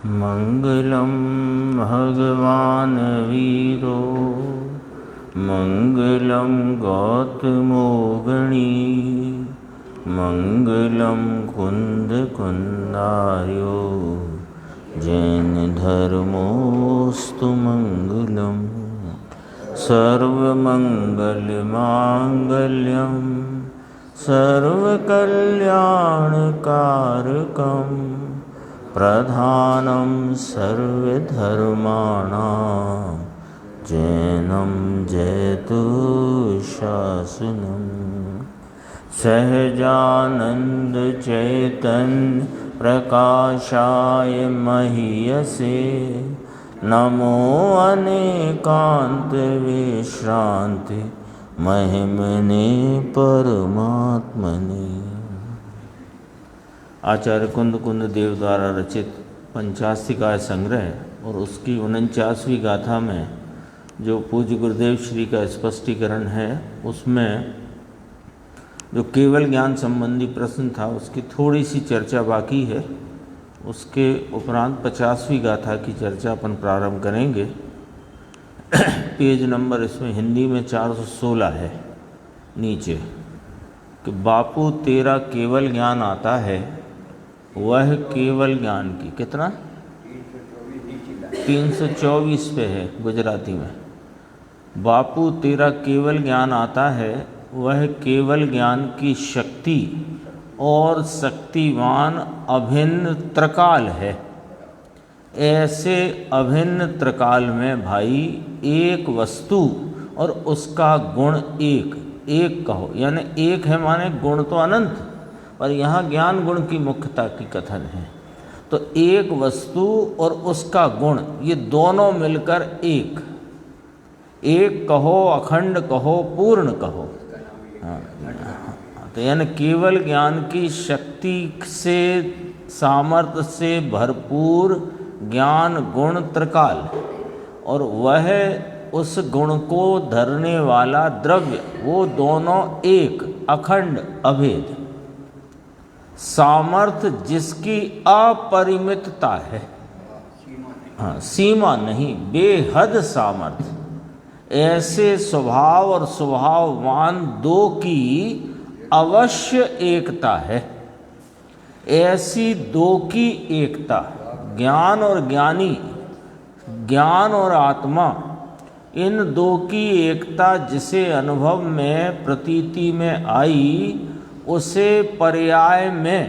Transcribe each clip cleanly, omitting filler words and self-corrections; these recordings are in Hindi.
मंगलम भगवान वीरो मंगलम गौतमो गणी मंगलम कुंद कुंदार्यो जैन धर्मोस्तु मंगलम सर्वमंगल मांगल्यम सर्वकल्याणकारकम प्रधानं सर्वधर्माणां जैनं जयतु शासनं सहजानंद चैतन्य प्रकाशाय महीयसे नमो अनेकांत विश्रांति महिमने परमात्मने। आचार्य कुंद कुंद देव द्वारा रचित पंचास्तिकाय संग्रह और उसकी 49वीं गाथा में जो पूज्य गुरुदेव श्री का स्पष्टीकरण है, उसमें जो केवल ज्ञान संबंधी प्रश्न था उसकी थोड़ी सी चर्चा बाकी है। उसके उपरांत 50वीं गाथा की चर्चा अपन प्रारंभ करेंगे। पेज नंबर इसमें हिंदी में 416 है नीचे कि बापू तेरा केवल ज्ञान आता है, वह केवल ज्ञान की कितना 324 पे है गुजराती में। बापू तेरा केवल ज्ञान आता है, वह केवल ज्ञान की शक्ति और शक्तिवान अभिन्न त्रिकाल है। ऐसे अभिन्न त्रिकाल में भाई एक वस्तु और उसका गुण एक कहो, यानी एक है माने गुण तो अनंत, पर यहाँ ज्ञान गुण की मुख्यता की कथन है। तो एक वस्तु और उसका गुण ये दोनों मिलकर एक कहो, अखंड कहो, पूर्ण कहो। हाँ, तो यानी केवल ज्ञान की शक्ति से, सामर्थ्य से भरपूर ज्ञान गुण त्रिकाल, और वह उस गुण को धरने वाला द्रव्य, वो दोनों एक अखंड अभेद। सामर्थ्य जिसकी अपरिमितता है, हाँ सीमा नहीं, बेहद सामर्थ्य। ऐसे स्वभाव और स्वभाववान दो की अवश्य एकता है। ऐसी दो की एकता, ज्ञान और ज्ञानी, ज्ञान और आत्मा, इन दो की एकता जिसे अनुभव में प्रतीति में आई, उसे पर्याय में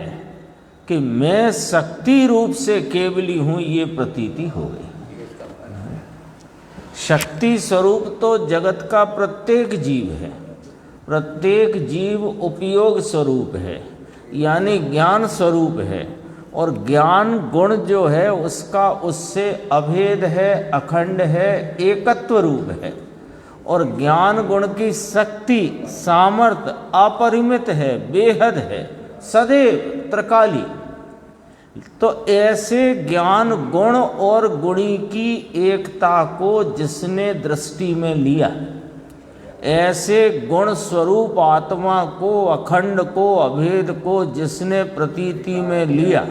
कि मैं शक्ति रूप से केवली हूँ ये प्रतीति हो गई। शक्ति स्वरूप तो जगत का प्रत्येक जीव है, प्रत्येक जीव उपयोग स्वरूप है, यानी ज्ञान स्वरूप है। और ज्ञान गुण जो है उसका उससे अभेद है, अखंड है, एकत्व रूप है। और ज्ञान गुण की शक्ति, सामर्थ्य अपरिमित है, बेहद है, सदैव त्रिकाली। तो ऐसे ज्ञान गुण और गुणी की एकता को जिसने दृष्टि में लिया, ऐसे गुण स्वरूप आत्मा को, अखंड को, अभेद को जिसने प्रतीति में लिया,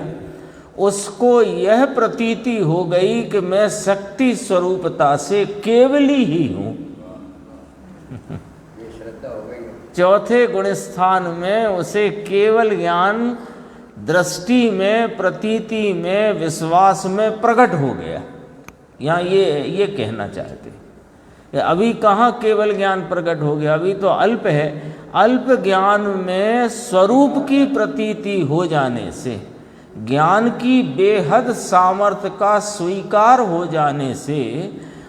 उसको यह प्रतीति हो गई कि मैं शक्ति स्वरूपता से केवली ही हूँ। चौथे गुण स्थान में उसे केवल ज्ञान दृष्टि में, प्रतीति में, विश्वास में प्रकट हो गया। यहाँ ये कहना चाहते, अभी कहाँ केवल ज्ञान प्रकट हो गया, अभी तो अल्प है। अल्प ज्ञान में स्वरूप की प्रतीति हो जाने से, ज्ञान की बेहद सामर्थ्य का स्वीकार हो जाने से,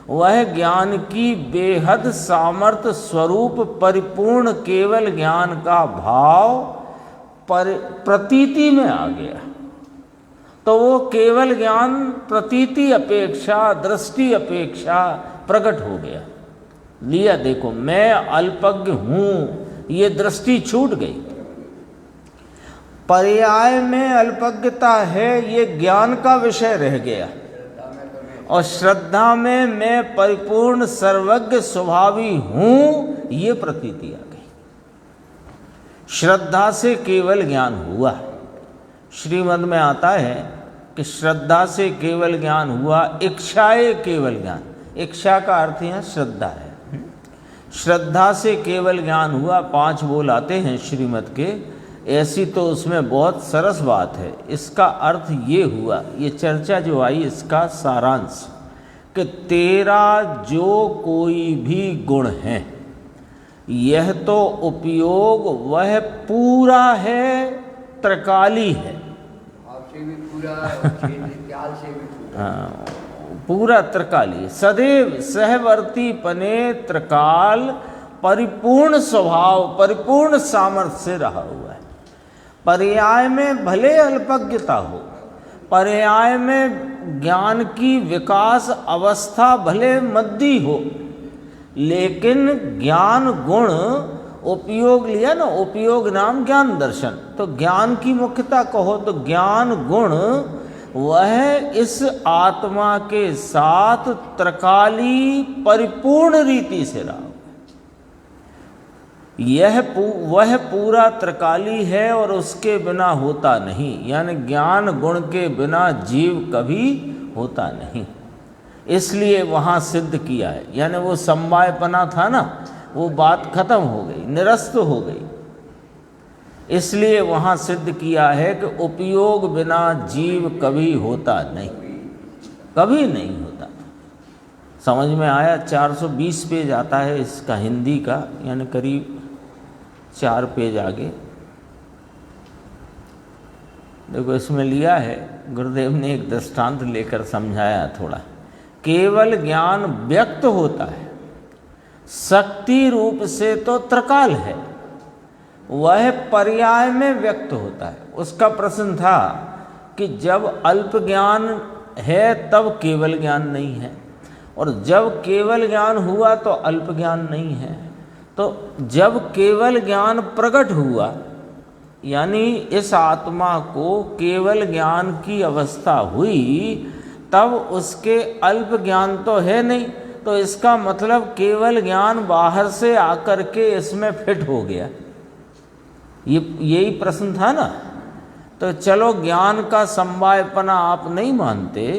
वह ज्ञान की बेहद सामर्थ्य स्वरूप परिपूर्ण केवल ज्ञान का भाव प्रतीति में आ गया। तो वो केवल ज्ञान प्रतीति अपेक्षा, दृष्टि अपेक्षा प्रकट हो गया। लिया, देखो मैं अल्पज्ञ हूँ, ये दृष्टि छूट गई। पर्याय में अल्पज्ञता है, ये ज्ञान का विषय रह गया। और श्रद्धा में मैं परिपूर्ण सर्वज्ञ स्वभावी हूँ, ये प्रतीति आ गई। श्रद्धा से केवल ज्ञान हुआ। श्रीमद् में आता है कि श्रद्धा से केवल ज्ञान हुआ, इच्छाए केवल ज्ञान, इच्छा का अर्थ यहाँ श्रद्धा है। श्रद्धा से केवल ज्ञान हुआ, 5 बोल आते हैं श्रीमद् के, ऐसी तो उसमें बहुत सरस बात है। इसका अर्थ ये हुआ, ये चर्चा जो आई इसका सारांश, कि तेरा जो कोई भी गुण है यह तो उपयोग वह पूरा है, त्रिकाली है। आपसे भी पूरा, ख्याल से भी पूरा। हाँ, पूरा त्रिकाली, सदैव सहवर्ती पने त्रिकाल परिपूर्ण स्वभाव, परिपूर्ण सामर्थ्य से रहा हुआ है। पर्याय में भले अल्पज्ञता हो, पर्याय में ज्ञान की विकास अवस्था भले मद्दी हो, लेकिन ज्ञान गुण, उपयोग लिया ना, उपयोग नाम ज्ञान दर्शन, तो ज्ञान की मुख्यता कहो तो ज्ञान गुण वह इस आत्मा के साथ त्रिकाली परिपूर्ण रीति से रहा। वह पूरा त्रिकाली है और उसके बिना होता नहीं, यानी ज्ञान गुण के बिना जीव कभी होता नहीं। इसलिए वहाँ सिद्ध किया है, यानी वो समवायपना था ना, वो बात खत्म हो गई, निरस्त हो गई। इसलिए वहाँ सिद्ध किया है कि उपयोग बिना जीव कभी होता नहीं, कभी नहीं होता। समझ में आया? 420 पेज आता है इसका हिंदी का, यानी करीब 4 पेज आगे। देखो इसमें लिया है, गुरुदेव ने एक दृष्टांत लेकर समझाया थोड़ा। केवल ज्ञान व्यक्त होता है, शक्ति रूप से तो त्रिकाल है, वह पर्याय में व्यक्त होता है। उसका प्रश्न था कि जब अल्प ज्ञान है तब केवल ज्ञान नहीं है, और जब केवल ज्ञान हुआ तो अल्प ज्ञान नहीं है। तो जब केवल ज्ञान प्रकट हुआ, यानी इस आत्मा को केवल ज्ञान की अवस्था हुई, तब उसके अल्प ज्ञान तो है नहीं, तो इसका मतलब केवल ज्ञान बाहर से आकर के इसमें फिट हो गया। यही प्रश्न था ना। तो चलो ज्ञान का समवायपना आप नहीं मानते,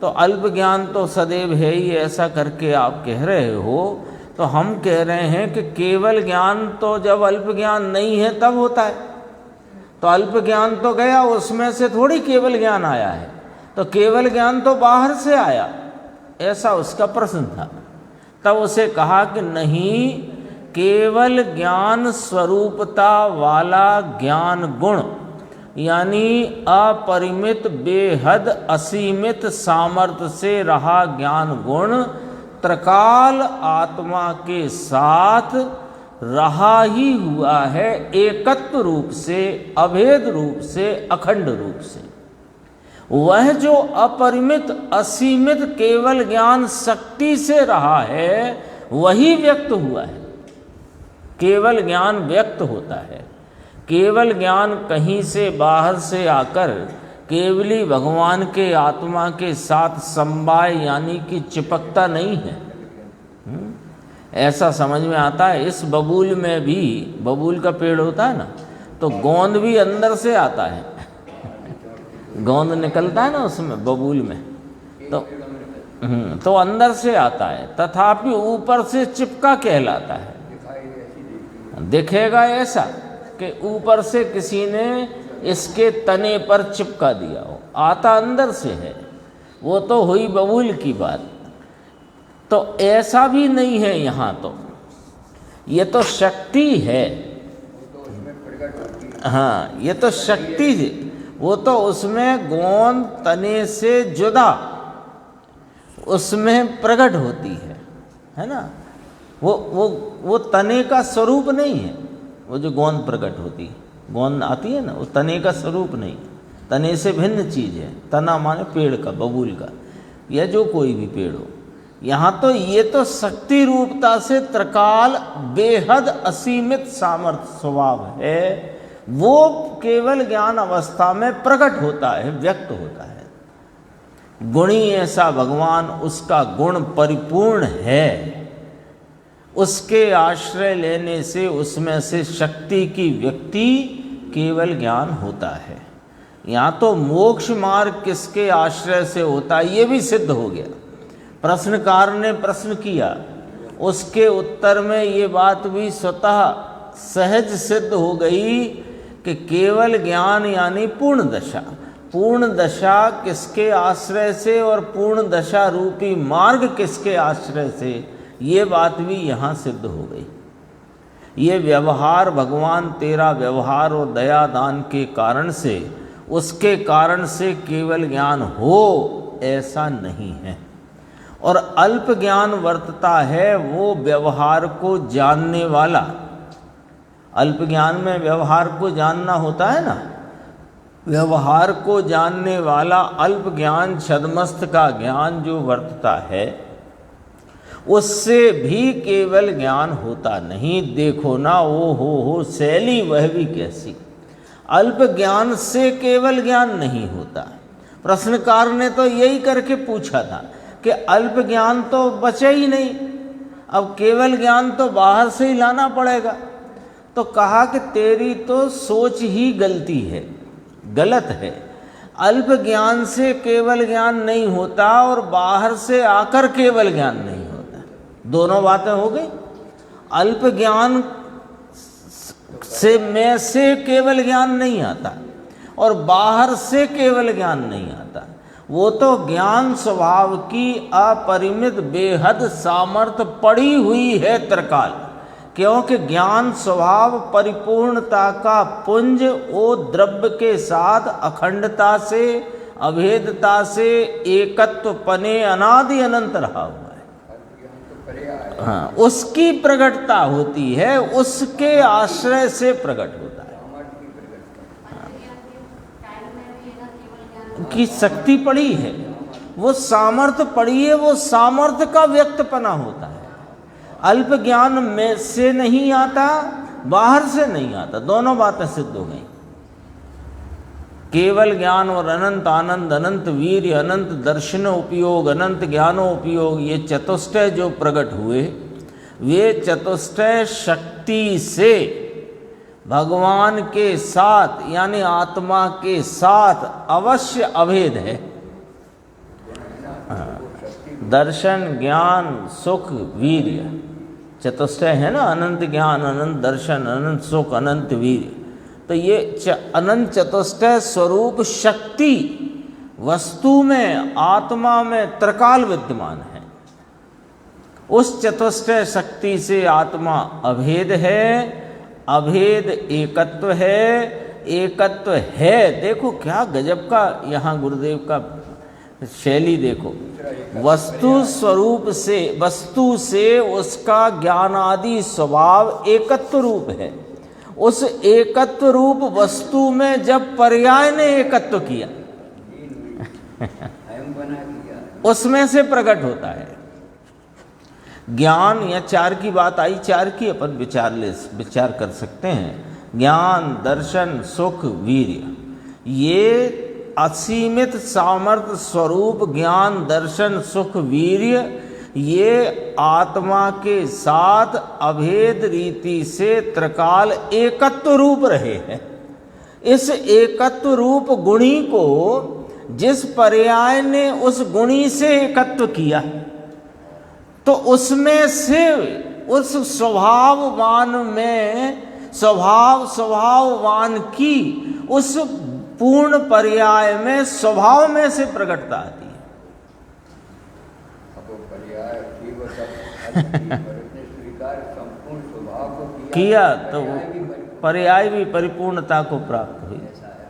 तो अल्प ज्ञान तो सदैव है ही, ऐसा करके आप कह रहे हो। तो हम कह रहे हैं कि केवल ज्ञान तो जब अल्प ज्ञान नहीं है तब होता है, तो अल्प ज्ञान तो गया, उसमें से थोड़ी केवल ज्ञान आया है, तो केवल ज्ञान तो बाहर से आया, ऐसा उसका प्रश्न था। तब उसे कहा कि नहीं, केवल ज्ञान स्वरूपता वाला ज्ञान गुण, यानी अपरिमित बेहद असीमित सामर्थ्य से रहा ज्ञान गुण, त्रिकाल आत्मा के साथ रहा ही हुआ है, एकत्व रूप से, अभेद रूप से, अखंड रूप से। वह जो अपरिमित असीमित केवल ज्ञान शक्ति से रहा है वही व्यक्त हुआ है। केवल ज्ञान व्यक्त होता है, केवल ज्ञान कहीं से बाहर से आकर केवली भगवान के आत्मा के साथ समवाय यानी कि चिपकता नहीं है। ऐसा समझ में आता है। इस बबूल में भी, बबूल का पेड़ होता है ना, तो गोंद भी अंदर से आता है, गोंद निकलता है ना उसमें बबूल में, तो अंदर से आता है, तथापि ऊपर से चिपका कहलाता है। दिखेगा ऐसा कि ऊपर से किसी ने इसके तने पर चिपका दिया हो, आता अंदर से है, वो तो हुई बबूल की बात। तो ऐसा भी नहीं है यहाँ, तो ये तो शक्ति है। हाँ, ये तो शक्ति है, वो तो उसमें गोंद तने से जुदा उसमें प्रकट होती है ना। वो तने का स्वरूप नहीं है। वो जो गोंद प्रकट होती है, गोंद आती है ना, वो तने का स्वरूप नहीं, तने से भिन्न चीज़ है। तना माने पेड़ का, बबूल का, या जो कोई भी पेड़ हो। यहाँ तो ये तो शक्ति रूपता से त्रिकाल बेहद असीमित सामर्थ्य स्वभाव है, वो केवल ज्ञान अवस्था में प्रकट होता है, व्यक्त होता है। गुणी ऐसा भगवान, उसका गुण परिपूर्ण है, उसके आश्रय लेने से उसमें से शक्ति की व्यक्ति केवल ज्ञान होता है। यहाँ तो मोक्ष मार्ग किसके आश्रय से होता है ये भी सिद्ध हो गया। प्रश्नकार ने प्रश्न किया, उसके उत्तर में ये बात भी स्वतः सहज सिद्ध हो गई कि केवल ज्ञान यानी पूर्ण दशा। पूर्ण दशा किसके आश्रय से और पूर्ण दशा रूपी मार्ग किसके आश्रय से, ये बात भी यहाँ सिद्ध हो गई। ये व्यवहार भगवान तेरा व्यवहार और दया दान के कारण से, उसके कारण से केवल ज्ञान हो ऐसा नहीं है। और अल्प ज्ञान वर्तता है वो व्यवहार को जानने वाला। अल्प ज्ञान में व्यवहार को जानना होता है ना, व्यवहार को जानने वाला अल्प ज्ञान छद्मस्त का ज्ञान जो वर्तता है उससे भी केवल ज्ञान होता नहीं। देखो ना ओ हो शैली वह भी कैसी, अल्प ज्ञान से केवल ज्ञान नहीं होता। प्रश्नकार ने तो यही करके पूछा था कि अल्प ज्ञान तो बचे ही नहीं, अब केवल ज्ञान तो बाहर से ही लाना पड़ेगा। तो कहा कि तेरी तो सोच ही गलती है, गलत है। अल्प ज्ञान से केवल ज्ञान नहीं होता और बाहर से आकर केवल ज्ञान नहीं होता, दोनों बातें हो गई। अल्प ज्ञान से केवल ज्ञान नहीं आता और बाहर से केवल ज्ञान नहीं आता। वो तो ज्ञान स्वभाव की अपरिमित बेहद सामर्थ्य पड़ी हुई है त्रिकाल, क्योंकि ज्ञान स्वभाव परिपूर्णता का पुंज ओ द्रव्य के साथ अखंडता से, अभेदता से, एकत्व पने अनादि अनंत रहा हुआ है। हाँ, उसकी प्रकटता होती है, उसके आश्रय से प्रकट होता है। की शक्ति पड़ी है, वो सामर्थ्य पड़ी है, वो सामर्थ्य का व्यक्तपना होता है। अल्प ज्ञान में से नहीं आता, बाहर से नहीं आता, दोनों बातें सिद्ध हो गई। केवल ज्ञान और अनंत आनंद, अनंत वीर्य, अनंत दर्शन उपयोग, अनंत ज्ञानोपयोग, ये चतुष्टय जो प्रकट हुए वे चतुष्टय शक्ति से भगवान के साथ यानी आत्मा के साथ अवश्य अभेद है। दर्शन, ज्ञान, सुख, वीर्य, चतुष्टय है ना, अनंत ज्ञान, अनंत दर्शन, अनंत सुख, अनंत वीर्य। तो ये अनंत चतुष्टय स्वरूप शक्ति वस्तु में, आत्मा में त्रिकाल विद्यमान है। उस चतुष्टय शक्ति से आत्मा अभेद है, अभेद एकत्व है, एकत्व है। देखो क्या गजब का यहाँ गुरुदेव का शैली देखो। वस्तु स्वरूप से, वस्तु से उसका ज्ञान आदि स्वभाव एकत्व रूप है। उस एकत्व रूप वस्तु में जब पर्याय ने एकत्व किया उसमें से प्रकट होता है ज्ञान। या चार की बात आई, चार की अपन विचार कर सकते हैं। ज्ञान, दर्शन, सुख, वीर्य, ये असीमित सामर्थ्य स्वरूप ज्ञान, दर्शन, सुख, वीर्य, ये आत्मा के साथ अभेद रीति से त्रिकाल एकत्व रूप रहे हैं। इस एकत्व रूप गुणी को जिस पर्याय ने उस गुणी से एकत्व किया तो उसमें से उस स्वभाववान में स्वभाववान की उस पूर्ण पर्याय में स्वभाव में से प्रकटता आती है। किया तो पर्याय भी परिपूर्णता को प्राप्त हुई।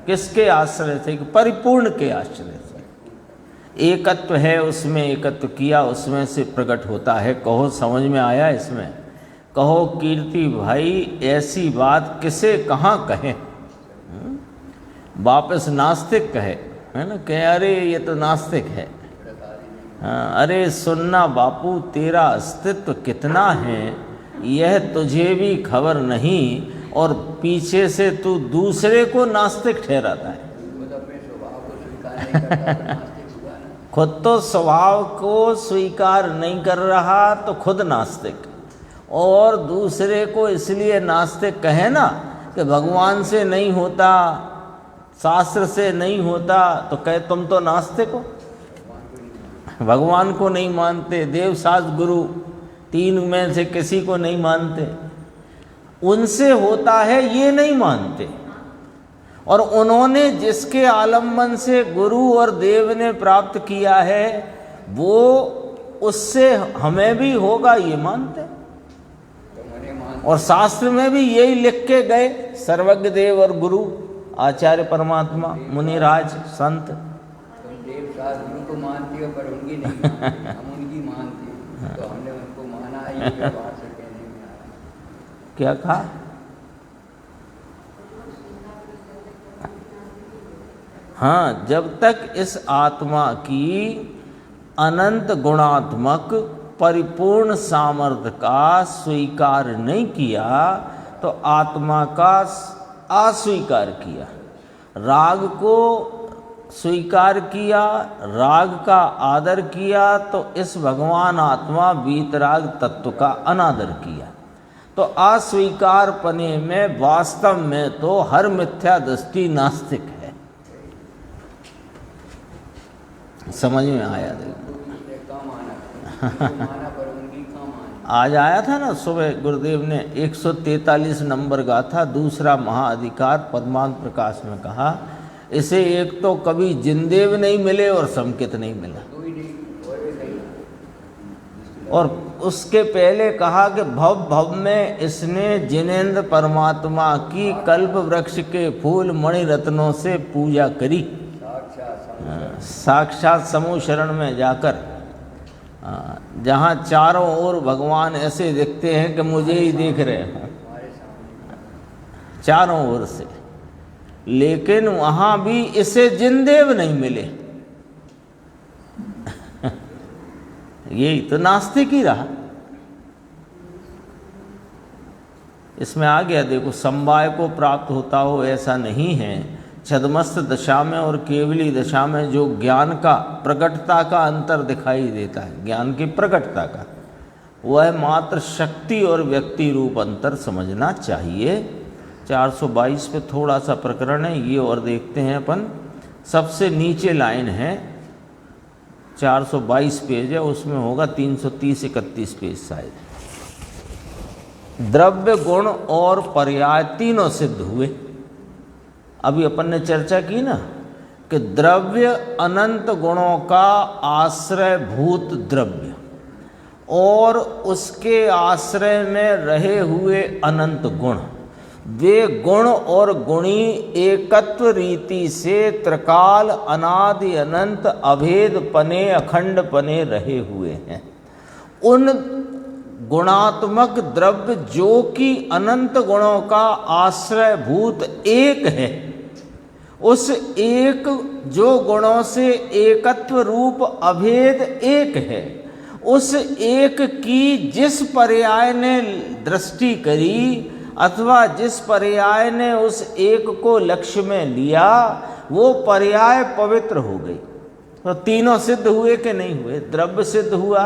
किसके आश्रय से? परिपूर्ण के आश्रय से। एकत्व है, उसमें एकत्व किया, उसमें से प्रकट होता है। कहो समझ में आया इसमें? कहो कीर्ति भाई ऐसी बात किसे कहाँ कहे? वापस नास्तिक कहे, है ना, कहे अरे ये तो नास्तिक है। अरे सुनना बापू, तेरा अस्तित्व कितना है यह तुझे भी खबर नहीं और पीछे से तू दूसरे को नास्तिक ठहराता है। खुद तो स्वभाव को स्वीकार नहीं कर रहा तो खुद नास्तिक, और दूसरे को इसलिए नास्तिक कहे ना कि भगवान से नहीं होता, शास्त्र से नहीं होता तो कहे तुम तो नास्तिक हो, भगवान को नहीं मानते, देव शास्त्र गुरु तीन में से किसी को नहीं मानते। उनसे होता है ये नहीं मानते, और उन्होंने जिसके आलम्बन से गुरु और देव ने प्राप्त किया है वो उससे हमें भी होगा ये मानते। और शास्त्र में भी यही लिख के गए, सर्वज्ञ देव और गुरु आचार्य परमात्मा मुनिराज संत। देव शास्त्र गुरु को मानती हो पर उनकी नहीं मानती, हम उनकी मानते हैं, तो हमने उनको माना। ये बात से कहने में आया। क्या कहा? हाँ, जब तक इस आत्मा की अनंत गुणात्मक परिपूर्ण सामर्थ्य का स्वीकार नहीं किया तो आत्मा का अस्वीकार किया। राग को स्वीकार किया, राग का आदर किया तो इस भगवान आत्मा वीतराग तत्व का अनादर किया। तो अस्वीकार पने में वास्तव में तो हर मिथ्या दृष्टि नास्तिक है। समझ में आया? आज आया था ना सुबह, गुरुदेव ने 143 नंबर गाथा दूसरा महाअधिकार पद्मांत प्रकाश में कहा, इसे एक तो कभी जिनदेव नहीं मिले और समकित नहीं मिला, और उसके पहले कहा कि भव भव में इसने जिनेन्द्र परमात्मा की कल्प वृक्ष के फूल मणि रत्नों से पूजा करी, साक्षात समूह शरण में जाकर, जहाँ चारों ओर भगवान ऐसे दिखते हैं कि मुझे ही देख रहे हैं चारों ओर से, लेकिन वहाँ भी इसे जिनदेव नहीं मिले। यही तो नास्तिक ही रहा। इसमें आ गया, देखो समवाय को प्राप्त होता हो ऐसा नहीं है। छद्मस्त दशा में और केवली दशा में जो ज्ञान का प्रकटता का अंतर दिखाई देता है, ज्ञान की प्रकटता का, वह मात्र शक्ति और व्यक्ति रूप अंतर समझना चाहिए। 422 पे थोड़ा सा प्रकरण है ये, और देखते हैं अपन। सबसे नीचे लाइन है, 422 पेज है, उसमें होगा 330-31 पेज शायद। द्रव्य गुण और पर्याय तीनों सिद्ध हुए। अभी अपन ने चर्चा की ना कि द्रव्य अनंत गुणों का आश्रयभूत द्रव्य और उसके आश्रय में रहे हुए अनंत गुण, वे गुण और गुणी एकत्व रीति से त्रिकाल अनादि अनंत अभेद पने अखंड पने रहे हुए हैं। उन गुणात्मक द्रव्य जो कि अनंत गुणों का आश्रयभूत एक है, उस एक जो गुणों से एकत्व रूप अभेद एक है, उस एक की जिस पर्याय ने दृष्टि करी अथवा जिस पर्याय ने उस एक को लक्ष्य में लिया, वो पर्याय पवित्र हो गई। तो तीनों सिद्ध हुए कि नहीं हुए? द्रव्य सिद्ध हुआ,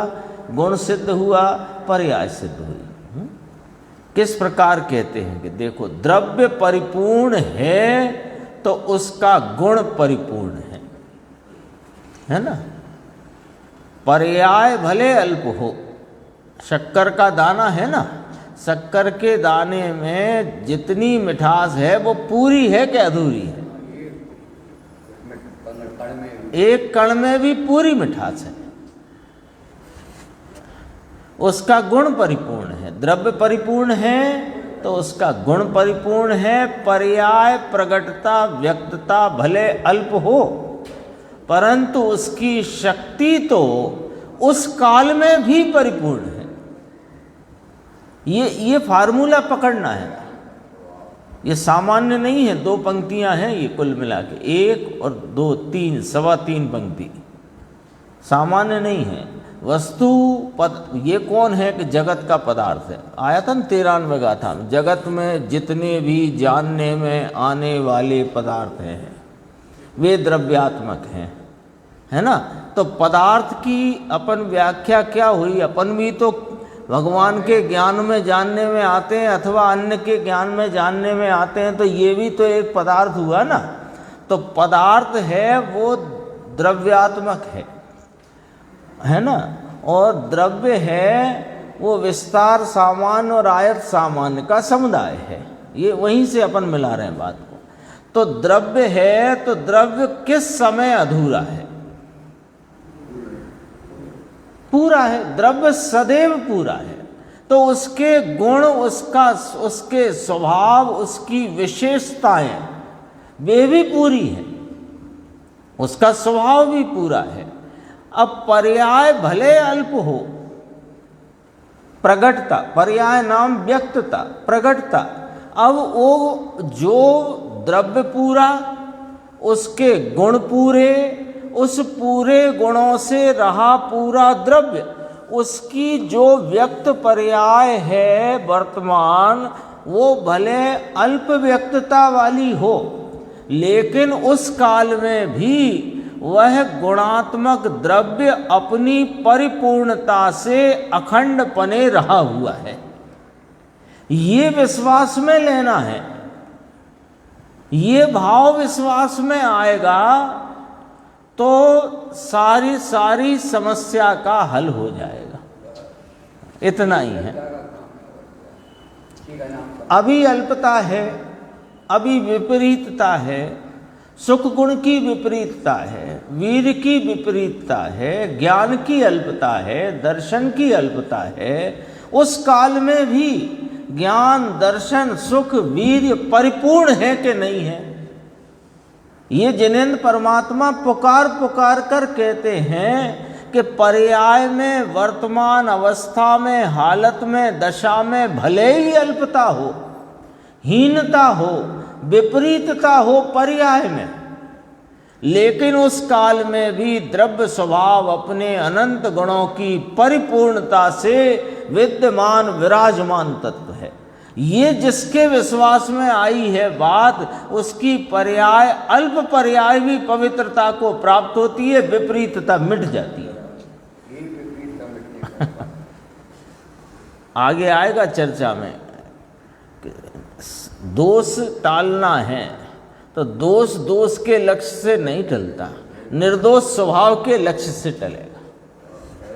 गुण सिद्ध हुआ, पर्याय सिद्ध हुई। किस प्रकार कहते हैं कि देखो, द्रव्य परिपूर्ण है तो उसका गुण परिपूर्ण है ना। पर्याय भले अल्प हो, शक्कर का दाना है ना, शक्कर के दाने में जितनी मिठास है वो पूरी है कि अधूरी है? एक कण में भी पूरी मिठास है, उसका गुण परिपूर्ण है। द्रव्य परिपूर्ण है तो उसका गुण परिपूर्ण है। पर्याय प्रगटता व्यक्तता भले अल्प हो, परंतु उसकी शक्ति तो उस काल में भी परिपूर्ण है। ये फार्मूला पकड़ना है, ये सामान्य नहीं है। 2 पंक्तियां हैं ये कुल मिला के, 1 और 2, 3, 3.25 पंक्ति, सामान्य नहीं है। वस्तु पद ये कौन है कि जगत का पदार्थ है। आया था ना 93 गाथा में, जगत में जितने भी जानने में आने वाले पदार्थ हैं वे द्रव्यात्मक हैं, है ना। तो पदार्थ की अपन व्याख्या क्या हुई? अपन भी तो भगवान के ज्ञान में जानने में आते हैं अथवा अन्य के ज्ञान में जानने में आते हैं, तो ये भी तो एक पदार्थ हुआ ना। तो पदार्थ है वो द्रव्यात्मक है ना, और द्रव्य है वो विस्तार सामान्य और आयत सामान्य का समुदाय है। ये वहीं से अपन मिला रहे हैं बात को। तो द्रव्य है तो द्रव्य किस समय अधूरा है? पूरा है। द्रव्य सदैव पूरा है। तो उसके गुण, उसके स्वभाव, उसकी विशेषताएं वे भी पूरी हैं, उसका स्वभाव भी पूरा है। अब पर्याय भले अल्प हो, प्रगटता, पर्याय नाम व्यक्तता, प्रगटता। अब वो जो द्रव्य पूरा, उसके गुण पूरे, उस पूरे गुणों से रहा पूरा द्रव्य, उसकी जो व्यक्त पर्याय है वर्तमान, वो भले अल्प व्यक्तता वाली हो, लेकिन उस काल में भी वह गुणात्मक द्रव्य अपनी परिपूर्णता से अखंड पने रहा हुआ है। ये विश्वास में लेना है। ये भाव विश्वास में आएगा तो सारी समस्या का हल हो जाएगा। इतना ही है। अभी अल्पता है, अभी विपरीतता है, सुख गुण की विपरीतता है, वीर की विपरीतता है, ज्ञान की अल्पता है, दर्शन की अल्पता है। उस काल में भी ज्ञान, दर्शन, सुख, वीर्य परिपूर्ण है कि नहीं है? ये जिनेंद्र परमात्मा पुकार पुकार कर कहते हैं कि पर्याय में, वर्तमान अवस्था में, हालत में, दशा में भले ही अल्पता हो, हीनता हो, विपरीतता हो पर्याय में, लेकिन उस काल में भी द्रव्य स्वभाव अपने अनंत गुणों की परिपूर्णता से विद्यमान विराजमान तत्व है। ये जिसके विश्वास में आई है बात, उसकी पर्याय, अल्प पर्याय भी पवित्रता को प्राप्त होती है, विपरीतता मिट जाती है। आगे आएगा चर्चा में। दोष टालना है तो दोष के लक्ष्य से नहीं टलता, निर्दोष स्वभाव के लक्ष्य से टलेगा।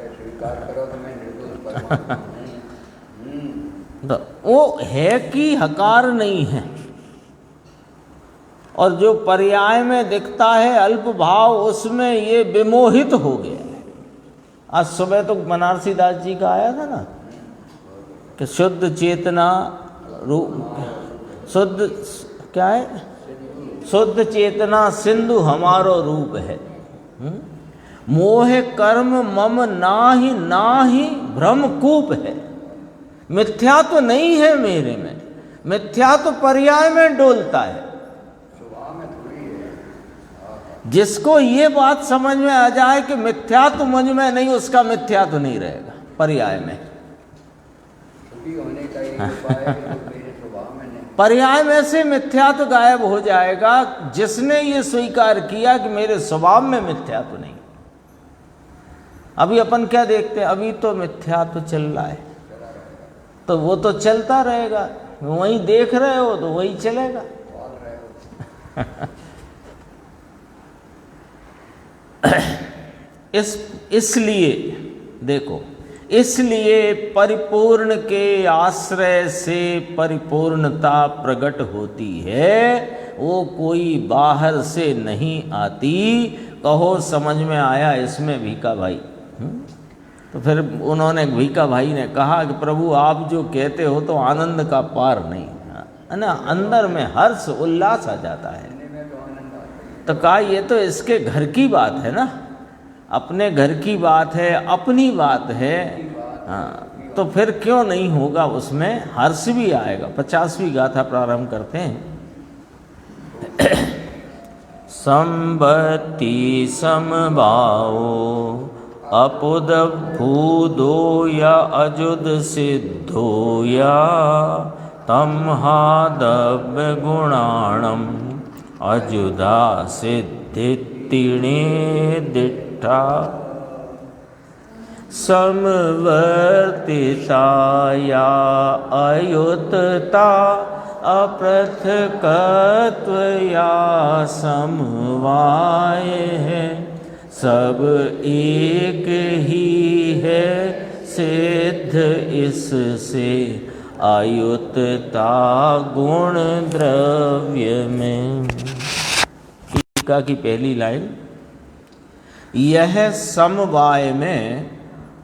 स्वीकार करो तो मैं निर्दोष परमात्मा हूं। तो वो है कि हकार नहीं है, और जो पर्याय में दिखता है अल्प भाव, उसमें ये विमोहित हो गया है। आज सुबह तो बनारसी दास जी का आया था ना कि शुद्ध चेतना रूप, शुद्ध क्या है, शुद्ध चेतना सिंधु हमारो रूप है। मोह कर्म मम नाही भ्रम कूप है। मिथ्या तो नहीं है मेरे में, मिथ्या तो पर्याय में डोलता है। जिसको ये बात समझ में आ जाए कि मिथ्या तो मुझ में नहीं, उसका मिथ्या तो नहीं रहेगा पर्याय में। होने का एक उपाय है जो मेरे स्वभाव में नहीं। पर्याय में से मिथ्या तो गायब हो जाएगा जिसने ये स्वीकार किया कि मेरे स्वभाव में मिथ्या तो नहीं। अभी अपन क्या देखते हैं, अभी तो मिथ्या तो चल रहा है, तो वो तो चलता रहेगा। वही देख रहे हो तो वही चलेगा। इसलिए देखो, इसलिए परिपूर्ण के आश्रय से परिपूर्णता प्रकट होती है, वो कोई बाहर से नहीं आती। कहो समझ में आया इसमें भीखा भाई? तो फिर उन्होंने, भीखा भाई ने कहा कि प्रभु आप जो कहते हो तो आनंद का पार नहीं है ना, अंदर में हर्ष उल्लास आ जाता है। तो कहा ये तो इसके घर की बात है ना, अपने घर की बात है, अपनी बात है। हाँ, तो फिर क्यों नहीं होगा, उसमें हर्ष भी आएगा। 50वीं गाथा प्रारंभ करते हैं। संबत्ति समभावो अपुद भूदो या अजुद सिद्धो या तमहादव्य गुणाणम अजुदा सिद्धितिणे दिट्ठा समवर्तिता या अयुतता अपृथकत्व या समवाय है, सब एक ही है सिद्ध इससे अयुतता गुण द्रव्य में। टीका की पहली लाइन, यह समवाय में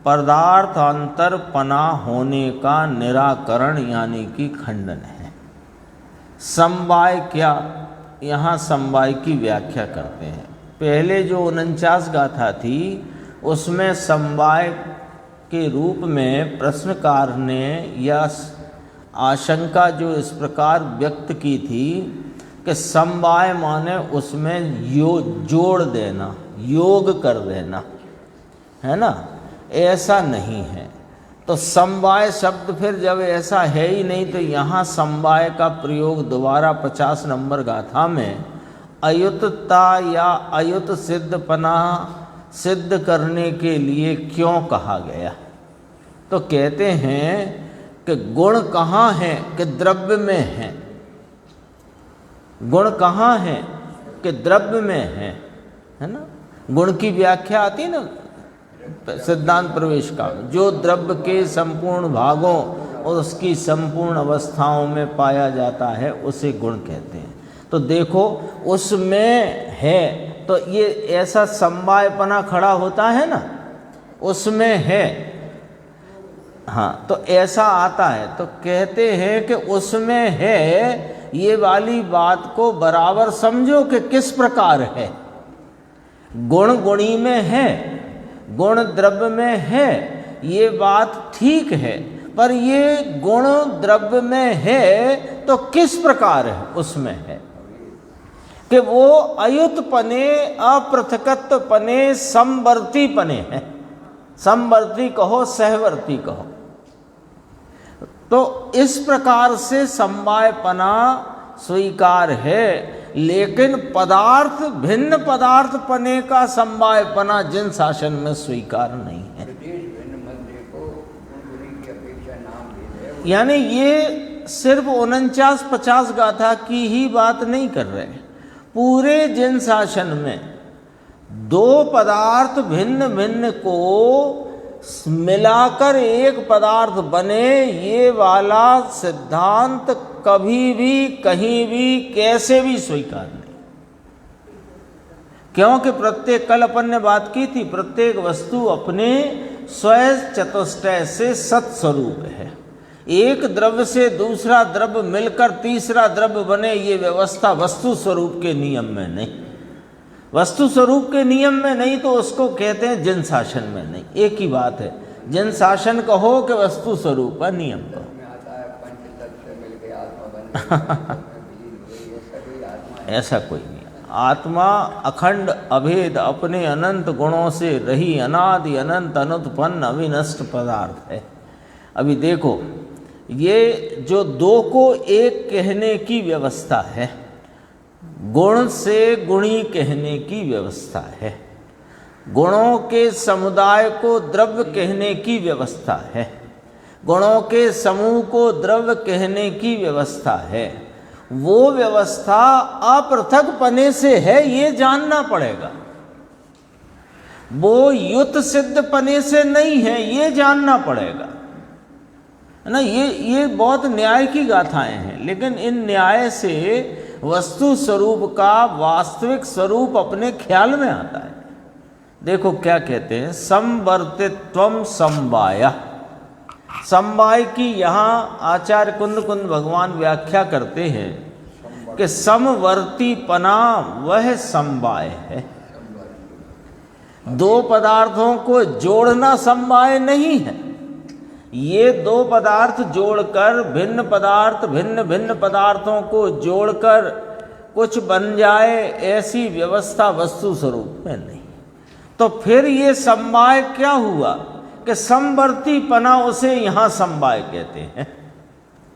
पदार्थांतर पना होने का निराकरण यानी कि खंडन है। समवाय क्या, यहाँ समवाय की व्याख्या करते हैं। पहले जो 49 गाथा थी उसमें समवाय के रूप में प्रश्नकार ने यह आशंका जो इस प्रकार व्यक्त की थी कि समवाय माने उसमें जोड़ देना, योग कर देना, है ना, ऐसा नहीं है। तो समवाय शब्द फिर जब ऐसा है ही नहीं तो यहाँ समवाय का प्रयोग दोबारा 50 नंबर गाथा में अयुतता या अयुत सिद्धपना सिद्ध करने के लिए क्यों कहा गया। तो कहते हैं कि गुण कहाँ है कि द्रव्य में है, गुण कहाँ है कि द्रव्य में है ना। गुण की व्याख्या आती है ना सिद्धांत प्रवेश का, जो द्रव्य के संपूर्ण भागों और उसकी संपूर्ण अवस्थाओं में पाया जाता है उसे गुण कहते हैं। तो देखो उसमें है तो ये ऐसा समवायपना खड़ा होता है ना, उसमें है, हाँ, तो ऐसा आता है। तो कहते हैं कि उसमें है, ये वाली बात को बराबर समझो कि किस प्रकार है। गुण गुणी में है, गुण द्रव्य में है, ये बात ठीक है, पर ये गुण द्रव्य में है तो किस प्रकार है, उसमें है कि वो अयुत पने, अपृथकत्व पने, समवर्ती पने है। समवर्ती कहो, सहवर्ती कहो। तो इस प्रकार से समवायपना स्वीकार है, लेकिन पदार्थ भिन्न पदार्थ पने का समवायपना जिन शासन में स्वीकार नहीं है। यानी ये सिर्फ 49-50 गाथा की ही बात नहीं कर रहे, पूरे जिन शासन में दो पदार्थ भिन्न भिन्न को मिलाकर एक पदार्थ बने, ये वाला सिद्धांत कभी भी कहीं भी कैसे भी स्वीकार नहीं। क्योंकि प्रत्येक, कल अपन ने बात की थी, प्रत्येक वस्तु अपने स्वयं चतुष्टय से सत्स्वरूप है। एक द्रव्य से दूसरा द्रव्य मिलकर तीसरा द्रव्य बने, ये व्यवस्था वस्तु स्वरूप के नियम में नहीं। वस्तु स्वरूप के नियम में नहीं तो उसको कहते हैं जिन शासन में नहीं। एक ही बात है, जिन शासन कहो कि वस्तु स्वरूप का नियम कहो। ऐसा कोई नहीं। आत्मा अखंड अभेद अपने अनंत गुणों से रही अनादि अनंत अनुत्पन्न अविनष्ट पदार्थ है। अभी देखो, ये जो दो को एक कहने की व्यवस्था है, गुण से गुणी कहने की व्यवस्था है, गुणों के समुदाय को द्रव्य कहने की व्यवस्था है, गुणों के समूह को द्रव्य कहने की व्यवस्था है, वो व्यवस्था अपृथक पने से है, ये जानना पड़ेगा। वो युत सिद्ध पने से नहीं है, ये जानना पड़ेगा, है ना। ये बहुत न्याय की गाथाएं हैं, लेकिन इन न्याय से वस्तु स्वरूप का वास्तविक स्वरूप अपने ख्याल में आता है। देखो क्या कहते हैं, समवर्तित्वम समवाय। समवाय की यहाँ आचार्य कुंद भगवान व्याख्या करते हैं कि समवर्तीपना वह समवाय है। दो पदार्थों को जोड़ना समवाय नहीं है। ये दो पदार्थ जोड़कर भिन्न भिन्न पदार्थों को जोड़कर कुछ बन जाए, ऐसी व्यवस्था वस्तु स्वरूप में नहीं। तो फिर ये समवाय क्या हुआ कि समवर्तीपना, उसे यहाँ समवाय कहते हैं।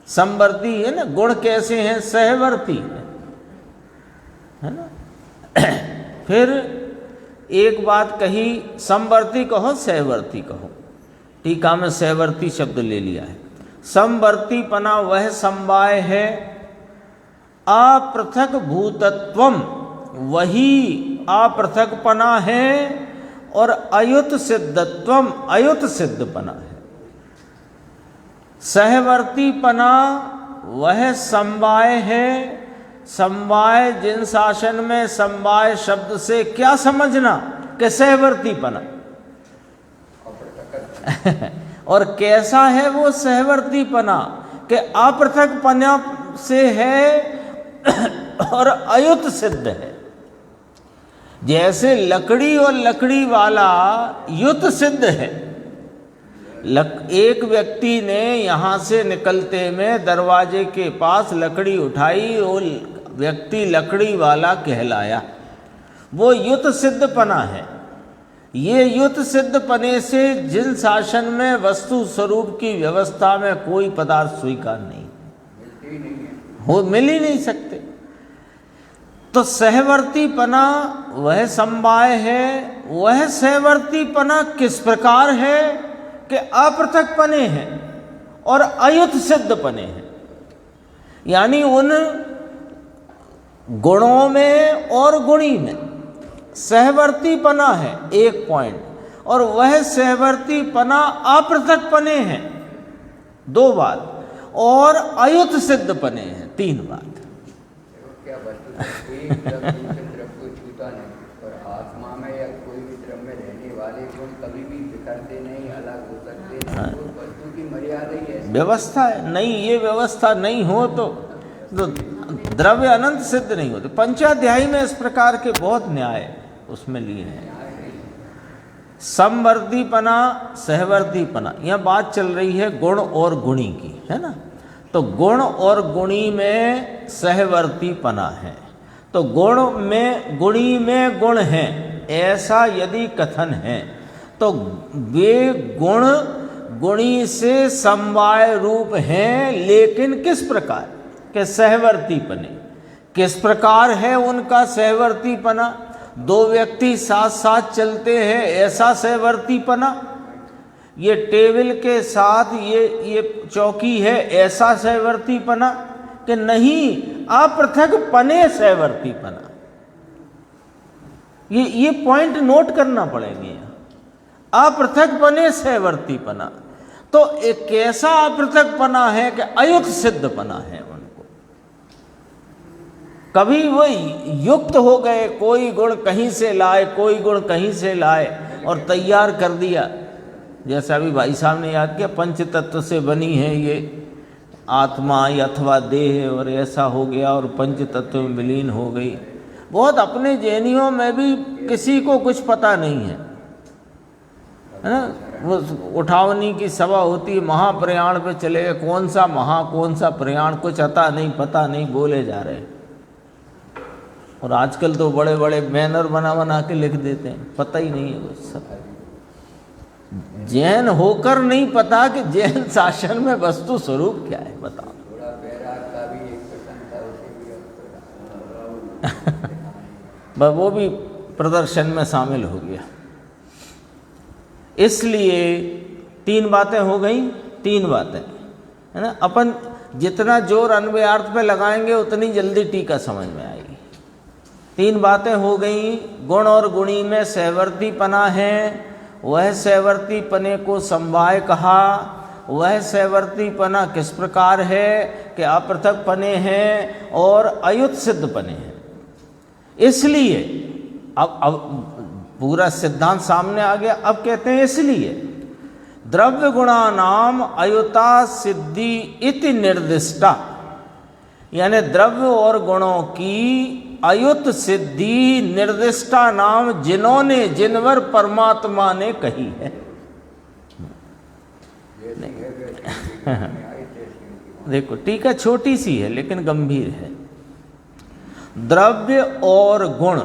समवर्ती है ना, गुण कैसे हैं, सहवर्ती है ना। फिर एक बात कही, समवर्ती कहो सहवर्ती कहो, टीका में सहवर्ती शब्द ले लिया है। समवर्तीपना वह समवाय है अपृथक भूतत्वम, वही अपृथकपना है, और अयुत सिद्धत्वम, अयुत सिद्धपना है। सहवर्तीपना वह समवाय है। समवाय, जिन शासन में समवाय शब्द से क्या समझना कि सहवर्तीपना और कैसा है वो सहवर्तीपना कि अपृथकपना से है और अयुत सिद्ध है। जैसे लकड़ी और लकड़ी वाला युत सिद्ध है। एक व्यक्ति ने यहाँ से निकलते में दरवाजे के पास लकड़ी उठाई, वो व्यक्ति लकड़ी वाला कहलाया, वो युत सिद्धपना है। ये युत सिद्धपने से जिन शासन में वस्तु स्वरूप की व्यवस्था में कोई पदार्थ स्वीकार नहीं हो, मिल ही नहीं सकते। तो सहवर्तीपना वह समवाय है। वह सहवर्तीपना किस प्रकार है कि अपृथकपने हैं और अयुत सिद्धपने हैं, यानी उन गुणों में और गुणी में सहवर्तीपना है, एक पॉइंट, और वह सहवर्तीपना अपृथकपने हैं, दो बात, और अयुत सिद्धपने हैं, तीन बात। क्या वस्तु एक द्रव्य दूसरे द्रव्य को छूता नहीं, और आत्मा में या कोई भी द्रव्य में रहने वाले गुण कभी भी बिखरते नहीं, अलग हो सकते नहीं। तो वस्तु की मर्यादा ही है, व्यवस्था है। नहीं, ये व्यवस्था नहीं हो तो द्रव्य अनंत सिद्ध नहीं होते। पंचाध्यायी में इस प्रकार के बहुत न्याय उसमें लिए हैं। समवर्तीपना, सहवर्तीपना, यह बात चल रही है गुण और गुणी की, है ना। तो गुण और गुणी में सहवर्तीपना है, तो गुण में गुणी में गुण है, ऐसा यदि कथन है तो वे गुण गुणी से समवाय रूप हैं, लेकिन किस प्रकार के सहवर्तीपने। किस प्रकार है उनका सहवर्तीपना? दो व्यक्ति साथ साथ चलते हैं, ऐसा सहवर्तीपना। ये टेबल के साथ ये चौकी है, ऐसा सहवर्तीपना कि नहीं, अपृथकपने सहवर्तीपना। ये पॉइंट नोट करना पड़ेंगे। अपृथकपने सहवर्तीपना, तो एक कैसा अपृथकपना है कि अयुक्त सिद्धपना है उनको। कभी वो युक्त हो गए, कोई गुण कहीं से लाए, कोई गुण कहीं से लाए और तैयार कर दिया। जैसा अभी भाई साहब ने याद किया, पंच तत्व से बनी है ये आत्मा अथवा देह, और ऐसा हो गया और पंच तत्व में विलीन हो गई। बहुत अपने जैनियों में भी किसी को कुछ पता नहीं है ना। वो उठावनी की सभा होती है, महाप्रयाण पे चले गए, कौन सा प्रयाण, कुछ आता नहीं, पता नहीं, बोले जा रहे। और आजकल तो बड़े बड़े बैनर बना के लिख देते हैं, पता ही नहीं है कुछ। सब जैन होकर नहीं पता कि जैन शासन में वस्तु स्वरूप क्या है, बताओ। थोड़ा बैराग का भी एक प्रसंग था, उसे भी वो भी प्रदर्शन में शामिल हो गया। इसलिए तीन बातें हो गई, तीन बातें, है ना। अपन जितना जोर अन्वयार्थ पे लगाएंगे उतनी जल्दी टीका समझ में आएगी। तीन बातें हो गई। गुण और गुणी में सहवर्तीपना है, वह सहवर्तीपने को समवाय कहा। वह सहवर्तीपना किस प्रकार है कि अपृथकपने हैं और अयुत सिद्धपने हैं। इसलिए अब पूरा सिद्धांत सामने आ गया। अब कहते हैं इसलिए द्रव्य गुणा नाम अयुता सिद्धि इति निर्दिष्टा, यानी द्रव्य और गुणों की अयुत सिद्धि निर्दिष्टा नाम जिन्होंने, जिनवर परमात्मा ने कही है। देखो टीका छोटी सी है लेकिन गंभीर है। द्रव्य और गुण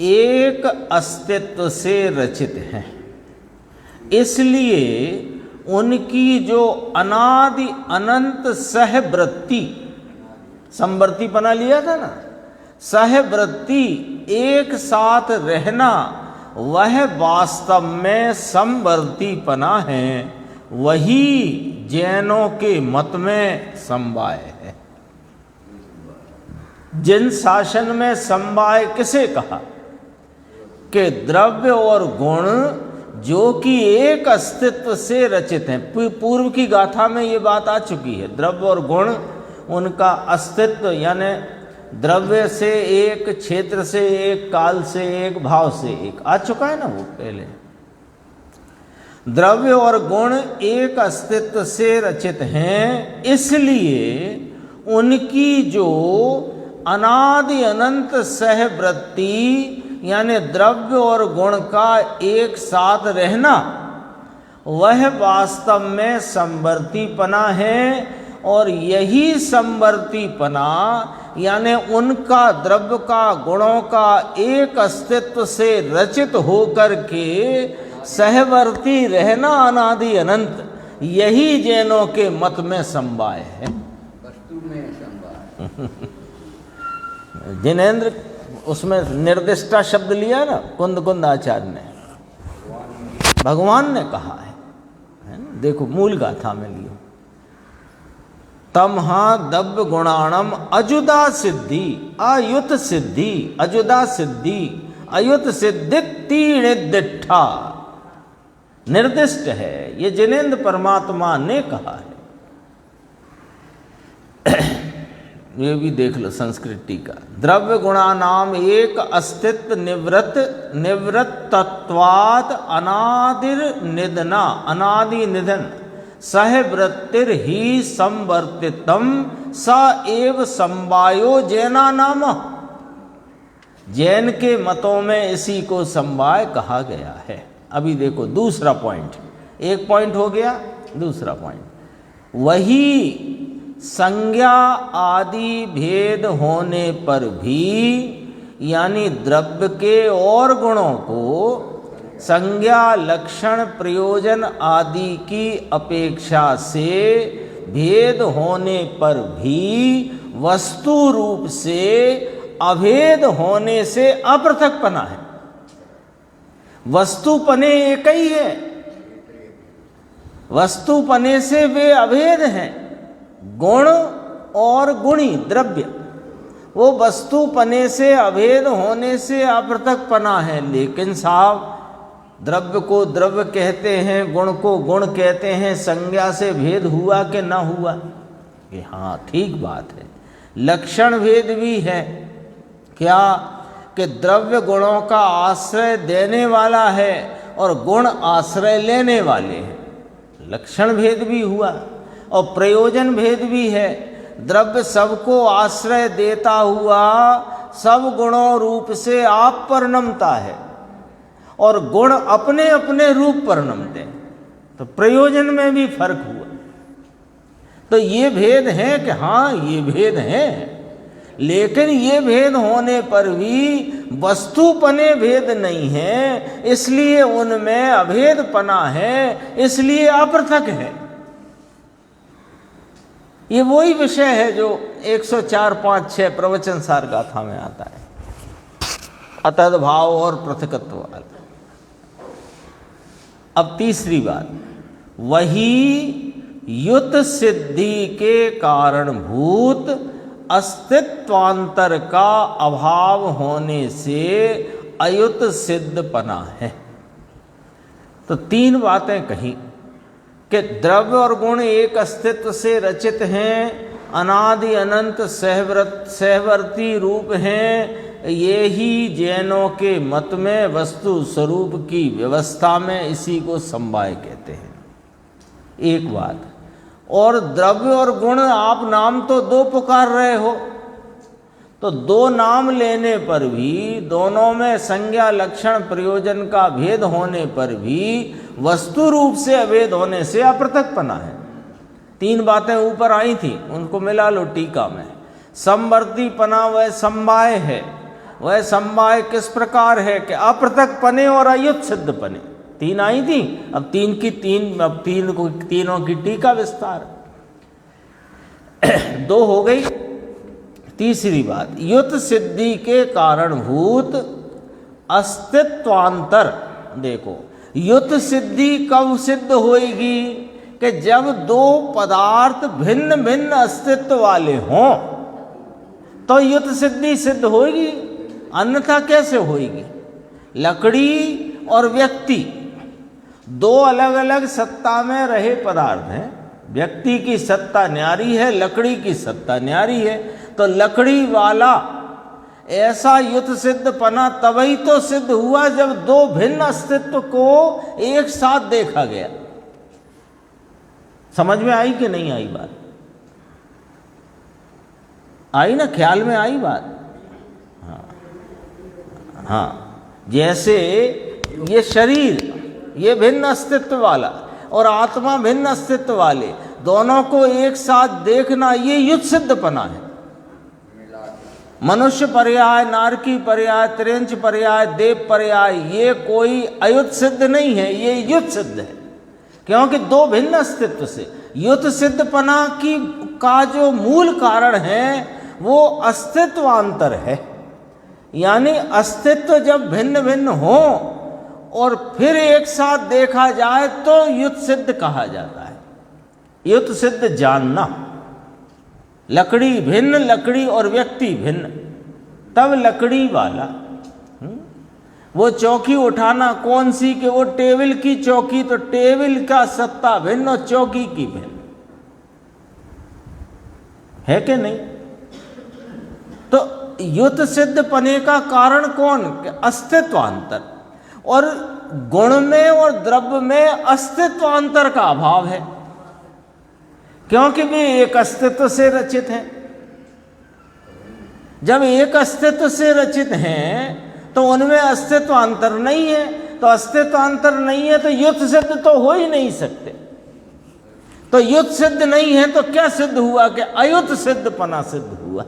एक अस्तित्व से रचित हैं, इसलिए उनकी जो अनादि अनंत सहवृत्ति, समवर्तीपना लिया था ना, सहवृत्ति, एक साथ रहना, वह वास्तव में समवर्तीपना है। वही जैनों के मत में समवाय है। जिन शासन में समवाय किसे कहा कि द्रव्य और गुण जो कि एक अस्तित्व से रचित हैं। पूर्व की गाथा में ये बात आ चुकी है। द्रव्य और गुण उनका अस्तित्व, यानी द्रव्य से एक, क्षेत्र से एक, काल से एक, भाव से एक, आ चुका है ना वो पहले। द्रव्य और गुण एक अस्तित्व से रचित हैं, इसलिए उनकी जो अनादि अनंत सहवृत्ति यानी द्रव्य और गुण का एक साथ रहना, वह वास्तव में समवर्तीपना है। और यही समवर्तीपना यानी उनका द्रव्य का, गुणों का एक अस्तित्व से रचित होकर के सहवर्ती रहना अनादि अनंत, यही जैनों के मत में समवाय है। वस्तु में समवाय। जिनेंद्र उसमें निर्दिष्टा शब्द लिया ना कुंद कुंद आचार्य ने, भगवान ने कहा है ना। देखो मूल गाथा में लियो, तमहा दब्ब गुणाणम अजुदा सिद्धि अयुत सिद्धि, अजुदा सिद्धि अयुत सिद्धि तीणिदिठा, निर्दिष्ट है। ये जिनेंद्र परमात्मा ने कहा है। ये भी देख लो संस्कृत टीका। द्रव्य गुणा नाम एक अस्तित्व निवृत्तत्वात् अनादिर निधना, अनादि निधन सहवृत्तिर ही संवर्तितम स एव समवायो जैना नाम। जैन के मतों में इसी को समवाय कहा गया है। अभी देखो दूसरा पॉइंट, एक पॉइंट हो गया, दूसरा पॉइंट, वही संज्ञा आदि भेद होने पर भी, यानी द्रव्य के और गुणों को संज्ञा लक्षण प्रयोजन आदि की अपेक्षा से भेद होने पर भी वस्तु रूप से अभेद होने से अपृथकपना है। वस्तुपने एक ही है, वस्तुपने से वे अभेद हैं। गुण और गुणी द्रव्य, वो वस्तुपने से अभेद होने से अपृथकपना है। लेकिन साहब द्रव्य को द्रव्य कहते हैं, गुण को गुण कहते हैं, संज्ञा से भेद हुआ कि ना हुआ? कि हाँ ठीक बात है। लक्षण भेद भी है क्या कि द्रव्य गुणों का आश्रय देने वाला है और गुण आश्रय लेने वाले हैं, लक्षण भेद भी हुआ। और प्रयोजन भेद भी है। द्रव्य सबको आश्रय देता हुआ सब गुणों रूप से आप परिणमता है और गुण अपने अपने रूप परिणमते हैं, तो प्रयोजन में भी फर्क हुआ। तो ये भेद है कि हाँ ये भेद है, लेकिन ये भेद होने पर भी वस्तुपने भेद नहीं है, इसलिए उनमें अभेदपना है, इसलिए अपृथक है। ये वही विषय है जो 104, 5, 6 प्रवचन सार गाथा में आता है, अतद भाव और पृथकत्व वाला। अब तीसरी बात, वही युत सिद्धि के कारणभूत अस्तित्वांतर का अभाव होने से अयुत सिद्धपना है। तो तीन बातें कही कि द्रव्य और गुण एक अस्तित्व से रचित हैं, अनादि अनंत सहवर्ती रूप हैं। ये ही जैनों के मत में वस्तु स्वरूप की व्यवस्था में इसी को समवाय कहते हैं। एक बात। और द्रव्य और गुण आप नाम तो दो पुकार रहे हो, तो दो नाम लेने पर भी, दोनों में संज्ञा लक्षण प्रयोजन का भेद होने पर भी वस्तु रूप से अभेद होने से अपृथकपना है। तीन बातें ऊपर आई थी, उनको मिला लो टीका में। समवर्तीपना वह समवाय है। वह समवाय किस प्रकार है कि अपृथकपने और अयुत सिद्धपने, तीन आई थी। अब तीनों की टीका विस्तार दो हो गई। तीसरी बात, युत सिद्धि के कारणभूत अस्तित्वांतर। देखो युत सिद्धि कब सिद्ध होएगी कि जब दो पदार्थ भिन्न भिन्न अस्तित्व वाले हों, तो युत सिद्धि सिद्ध होगी, अन्यथा कैसे होगी? लकड़ी और व्यक्ति दो अलग अलग सत्ता में रहे पदार्थ हैं। व्यक्ति की सत्ता न्यारी है, लकड़ी की सत्ता न्यारी है। तो लकड़ी वाला ऐसा युत सिद्धपना तभी तो सिद्ध हुआ जब दो भिन्न अस्तित्व को एक साथ देखा गया। समझ में आई कि नहीं आई बात? आई ना, ख्याल में आई बात? हाँ, जैसे ये शरीर ये भिन्न अस्तित्व वाला और आत्मा भिन्न अस्तित्व वाले, दोनों को एक साथ देखना ये युत सिद्धपना है। मनुष्य पर्याय, नारकी पर्याय, त्रिंच पर्याय, देव पर्याय, ये कोई अयुत सिद्ध नहीं है, ये युत सिद्ध है। क्योंकि दो भिन्न अस्तित्व से युत सिद्धपना का जो मूल कारण है वो अस्तित्वांतर है। यानी अस्तित्व जब भिन्न भिन्न हो और फिर एक साथ देखा जाए तो युत सिद्ध कहा जाता है। युत सिद्ध जानना, लकड़ी भिन्न, लकड़ी और व्यक्ति भिन्न, तब लकड़ी वाला वो चौकी उठाना कौन सी, कि वो टेबल की चौकी, तो टेबल का सत्ता भिन्न और चौकी की भिन्न है कि नहीं? तो युत सिद्ध पने का कारण कौन? अस्तित्वांतर। और गुण में और द्रव्य में अस्तित्वांतर का अभाव है, क्योंकि वे एक अस्तित्व से रचित हैं। जब एक अस्तित्व से रचित हैं तो उनमें अस्तित्वांतर नहीं है, तो अस्तित्वांतर नहीं है तो युत सिद्ध तो हो ही नहीं सकते। तो युत सिद्ध नहीं है तो क्या सिद्ध हुआ? कि अयुत सिद्धपना सिद्ध हुआ।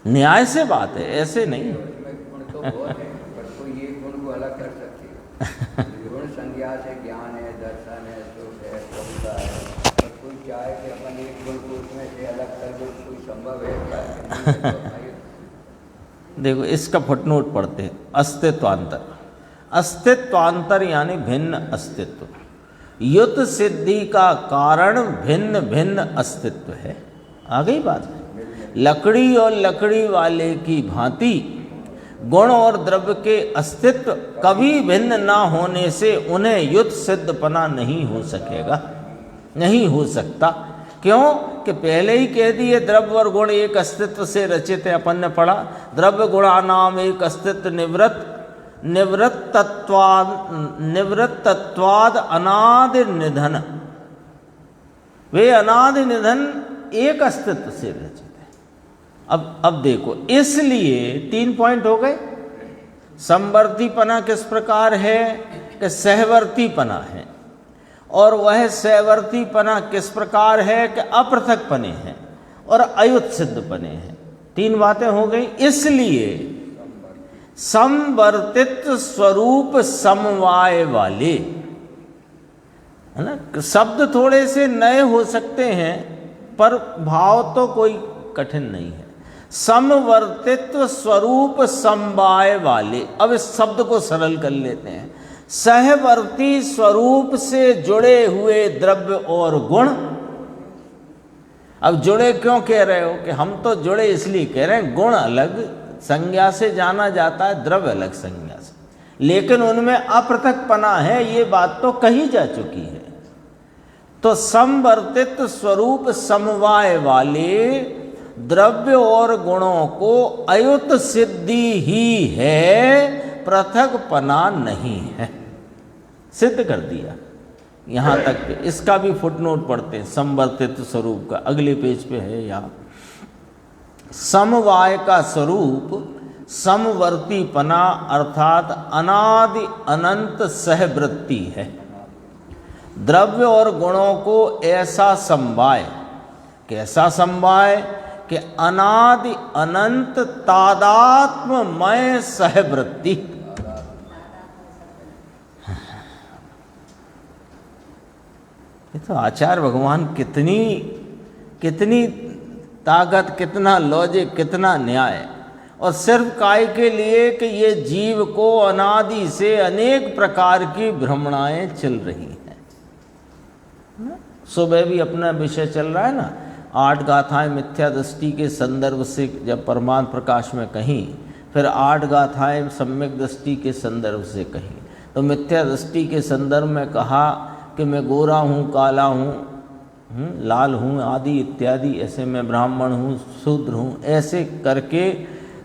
न्याय से बात है, ऐसे नहीं। गुण तो बहुत है, पर कोई ये गुण को अलग कर सकती है। गुण संज्ञा से ज्ञान है, दर्शन है, सुख है, कविता है, पर कोई चाहे कि अपन एक गुण को उसमें से अलग कर दो, कोई संभव है क्या? देखो, इसका फुटनोट पढ़ते हैं। अस्तित्वांतर, अस्तित्वांतर यानी भिन्न अस्तित्व। युत सिद्धि का कारण भिन्न भिन्न अस्तित्व है। आ गई बात? लकड़ी और लकड़ी वाले की भांति गुण और द्रव्य के अस्तित्व कभी भिन्न ना होने से उन्हें युत सिद्धपना नहीं हो सकेगा, नहीं हो सकता। क्यों? कि पहले ही कह दिए द्रव्य और गुण एक अस्तित्व से रचित है। अपन ने पढ़ा द्रव्य गुणानाम एक अस्तित्व निवृत्त तत्वाद अनादि निधन। वे अनादि निधन एक अस्तित्व से रचित है। अब देखो, इसलिए 3 पॉइंट हो गए। समवर्तीपना किस प्रकार है? कि सहवर्तीपना है। और वह सहवर्तीपना किस प्रकार है? कि अपृथकपने हैं और अयुत सिद्धपने हैं। 3 बातें हो गई। इसलिए समवर्तित्व स्वरूप समवाय वाले, है ना, शब्द थोड़े से नए हो सकते हैं पर भाव तो कोई कठिन नहीं है। समवर्तित्व स्वरूप समवाय वाले। अब इस शब्द को सरल कर लेते हैं। सहवर्ती स्वरूप से जुड़े हुए द्रव्य और गुण। अब जुड़े क्यों कह रहे हो? कि हम तो जुड़े इसलिए कह रहे हैं, गुण अलग संज्ञा से जाना जाता है, द्रव्य अलग संज्ञा से, लेकिन उनमें अपृथकपना है, ये बात तो कही जा चुकी है। तो समवर्तित्व स्वरूप समवाय वाले द्रव्य और गुणों को अयुत सिद्धि ही है, पृथकपना नहीं है। सिद्ध कर दिया। यहां तक इसका भी फुटनोट पढ़ते हैं। समवर्तित्व स्वरूप का अगले पेज पे है। यहाँ समवाय का स्वरूप समवर्तीपना अर्थात अनादि अनंत सहवृत्ति है। द्रव्य और गुणों को ऐसा समवाय, कैसा समवाय? कि अनादि अनंत तादात्म्यमय सहवृत्ति। ये तो आचार्य भगवान कितनी ताकत, कितना लॉजिक, कितना न्याय। और सिर्फ काय के लिए कि ये जीव को अनादि से अनेक प्रकार की भ्रमणाएं चल रही हैं। सुबह भी अपना विषय चल रहा है ना, 8 गाथाएं मिथ्या दृष्टि के संदर्भ से जब परमार्थ प्रकाश में कहीं, फिर 8 गाथाएं सम्यक दृष्टि के संदर्भ से कहीं। तो मिथ्या दृष्टि के संदर्भ में कहा कि मैं गोरा हूँ, काला हूँ, लाल हूँ आदि इत्यादि, ऐसे मैं ब्राह्मण हूँ, शूद्र हूँ, ऐसे करके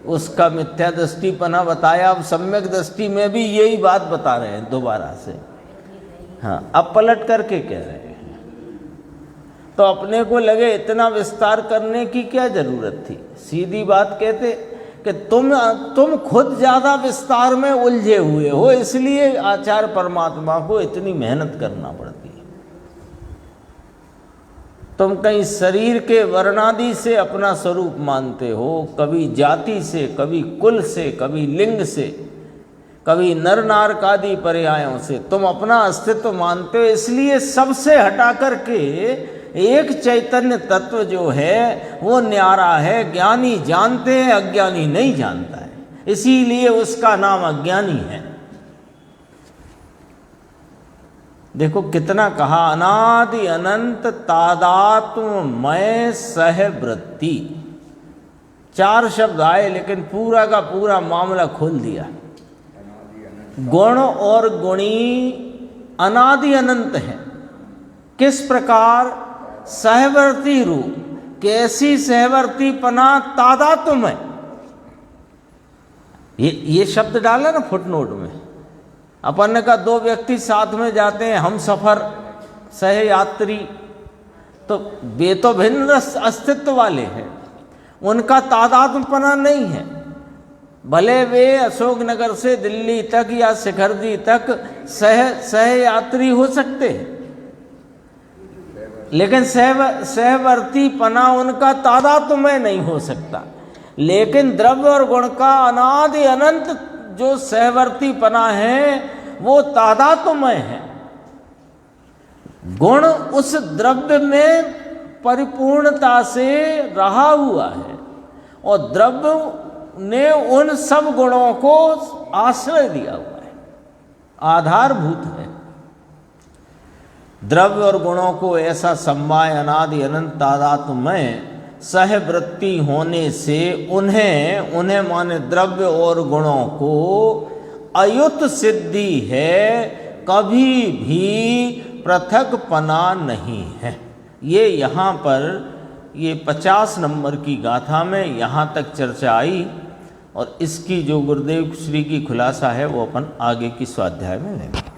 उसका मिथ्या दृष्टिपना बताया। अब सम्यक दृष्टि में भी यही बात बता रहे हैं दोबारा से। हाँ, अब पलट करके कह रहे हैं। तो अपने को लगे इतना विस्तार करने की क्या जरूरत थी, सीधी बात कहते कि तुम खुद ज़्यादा विस्तार में उलझे हुए हो, इसलिए आचार्य परमात्मा को इतनी मेहनत करना पड़ती है। तुम कहीं शरीर के वर्णादि से अपना स्वरूप मानते हो, कभी जाति से, कभी कुल से, कभी लिंग से, कभी नर नारकादि पर्यायों से तुम अपना अस्तित्व मानते हो। इसलिए सबसे हटा करके एक चैतन्य तत्व जो है वो न्यारा है। ज्ञानी जानते हैं, अज्ञानी नहीं जानता है, इसीलिए उसका नाम अज्ञानी है। देखो कितना कहा, अनादि अनंत तादात्म्य सहवृत्ति। 4 शब्द आए लेकिन पूरा का पूरा मामला खोल दिया। गुण और गुणी अनादि अनंत है। किस प्रकार? सहवर्ती रूप। कैसी सहवर्तीपना? तादात्म्य। ये शब्द डाला ना फुटनोट में। अपन ने कहा 2 व्यक्ति साथ में जाते हैं, हम सफर सह यात्री, तो वे तो भिन्न अस्तित्व वाले हैं, उनका तादात्म्यपना नहीं है। भले वे अशोकनगर से दिल्ली तक या शिखरदी तक सह यात्री हो सकते हैं, लेकिन सहवर्तीपना उनका तादात्म्य नहीं हो सकता। लेकिन द्रव्य और गुण का अनादि अनंत जो सहवर्तीपना है वो तादात्म्य है। गुण उस द्रव्य में परिपूर्णता से रहा हुआ है और द्रव्य ने उन सब गुणों को आश्रय दिया हुआ है, आधारभूत है। द्रव्य और गुणों को ऐसा समवाय अनादि अनंत तादात्म्य सहवृत्ति होने से उन्हें माने द्रव्य और गुणों को अयुत सिद्धि है, कभी भी पृथकपना नहीं है। ये यहाँ पर ये 50 नंबर की गाथा में यहाँ तक चर्चा आई और इसकी जो गुरुदेव श्री की खुलासा है वो अपन आगे की स्वाध्याय में लेंगे।